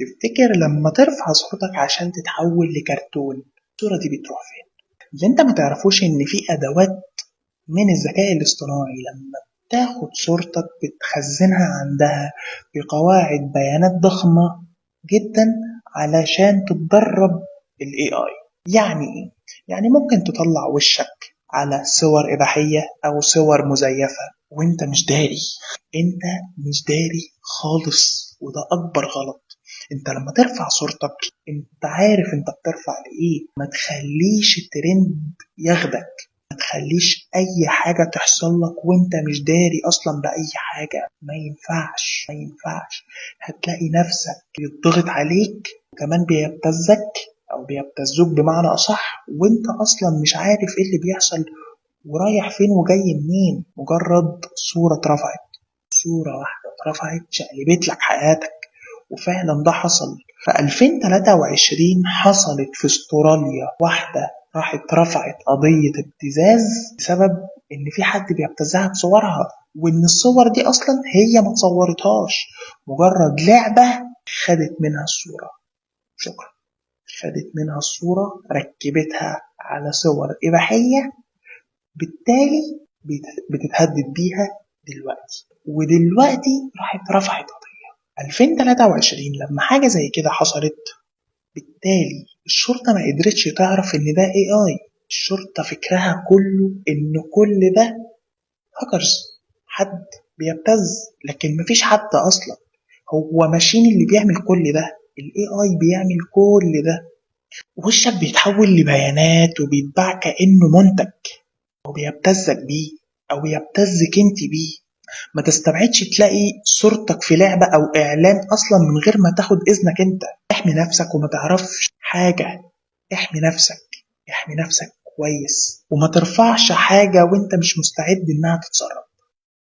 تفتكر لما ترفع صورتك عشان تتحول لكرتون الصورة دي بتروح فين؟ اللي انت ما تعرفوش ان في ادوات من الذكاء الاصطناعي لما تاخد صورتك بتخزنها عندها بقواعد بيانات ضخمة جدا علشان تتدرب ال AI. يعني ايه؟ يعني ممكن تطلع وشك على صور إباحية أو صور مزيفة وانت مش داري. انت مش داري خالص، وده أكبر غلط. انت لما ترفع صورتك انت عارف انت بترفع لإيه. ما تخليش الترند ياخدك، ما تخليش اي حاجة تحصل لك وانت مش داري اصلا باي حاجة. ما ينفعش ما ينفعش. هتلاقي نفسك بيضغط عليك وكمان بيبتزك او بيبتزوك بمعنى اصح، وانت اصلا مش عارف ايه اللي بيحصل ورايح فين وجاي منين. مجرد صورة اترفعت، صورة واحدة اترفعت شقلبت لك حياتك. وفعلا ده حصل في 2023. حصلت في استراليا واحدة راحت رفعت قضية ابتزاز بسبب ان في حد بيبتزها بصورها، وان الصور دي اصلا هي ما تصورتهاش، مجرد لعبة خدت منها الصورة. شكرا. خدت منها الصورة ركبتها على صور إباحية، بالتالي بتتهدد بيها دلوقتي. ودلوقتي راحت رفعت قضية 2023 لما حاجة زي كده حصلت. بالتالي الشرطة ما قدرتش تعرف ان ده AI. الشرطة فكرها كله ان كل ده هاكرز، حد بيبتز، لكن مفيش حد اصلا. هو ماشين اللي بيعمل كل ده، ال AI بيعمل كل ده. وشك بيتحول لبيانات وبيتباع كأنه منتج، أو بيبتزك بيه أو يبتزك انت بيه. ما تستبعدش تلاقي صورتك في لعبة أو إعلان أصلا من غير ما تاخد إذنك انت. احمي نفسك وما تعرفش حاجة. احمي نفسك، احمي نفسك كويس، وما ترفعش حاجة وانت مش مستعد انها تتسرب.